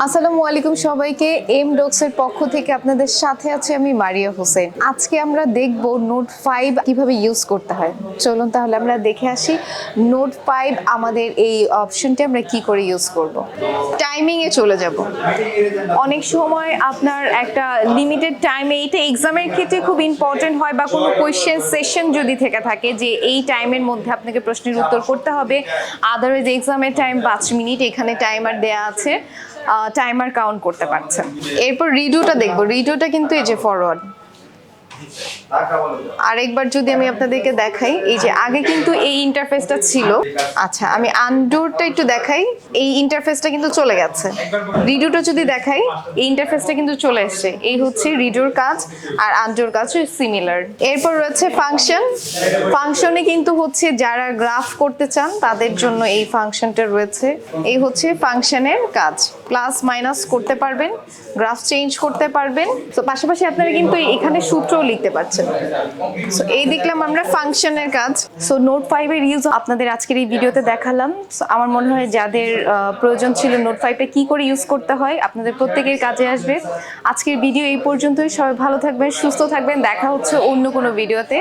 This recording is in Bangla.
আসসালামু আলাইকুম সবাইকে। এম ডক্সের পক্ষ থেকে আপনাদের সাথে আছে আমি মারিয়া হোসেন। আজকে আমরা দেখব নোট 5 কিভাবে ইউজ করতে হয়। চলুন তাহলে আমরা দেখে আসি নোট 5 আমাদের এই অপশনটি আমরা কি করে ইউজ করব। টাইমিং এ চলে যাব। অনেক সময় আপনার একটা লিমিটেড টাইমে, এইটা এক্সামের ক্ষেত্রে খুব ইম্পর্টেন্ট হয়, বা কোনো কোয়েশ্চেন সেশন যদি থেকে থাকে যে এই টাইমের মধ্যে আপনাকে প্রশ্নের উত্তর করতে হবে, আদারওয়াইজ এক্সামের টাইম 5 মিনিট, এখানে টাইমার দেয়া আছে, টাইমার কাউন্ট করতে পারছেন। এরপর রিডুটা দেখবো। রিডুটা কিন্তু এই যে ফরওয়ার্ড। আরেকবার যদি আমি আপনাদেরকে দেখাই, এই যে আগে কিন্তু এই ইন্টারফেসটা ছিল। আচ্ছা, আমি আনডোরটা একটু দেখাই। এই ইন্টারফেসটা কিন্তু চলে গেছে। রিডুটা যদি দেখাই, এই ইন্টারফেসটা কিন্তু চলে এসেছে। এই হচ্ছে রিডুর কাজ, আর আনডোর কাজ সিমিলার। এরপর রয়েছে ফাংশন। ফাংশনে কিন্তু হচ্ছে যারা গ্রাফ করতে চান তাদের জন্য এই ফাংশনটা রয়েছে। এই হচ্ছে ফাংশনের কাজ। প্লাস মাইনাস করতে পারবেন, গ্রাফ চেঞ্জ করতে পারবেন। তো পাশাপাশি আপনারা কিন্তু এখানে সূত্রও লিখতে পারছেন। সো এই দেখলাম আমরা ফাংশনের কাজ। সো নোট 5 এর ইউজ আপনাদের আজকের এই ভিডিওতে দেখালাম। সো আমার মনে হয় যাদের প্রয়োজন ছিল নোট 5টা কি করে ইউজ করতে হয়, আপনাদের প্রত্যেকের কাজে আসবে। আজকের ভিডিও এই পর্যন্তই। সবাই ভালো থাকবেন, সুস্থ থাকবেন। দেখা হচ্ছে অন্য কোনো ভিডিওতে।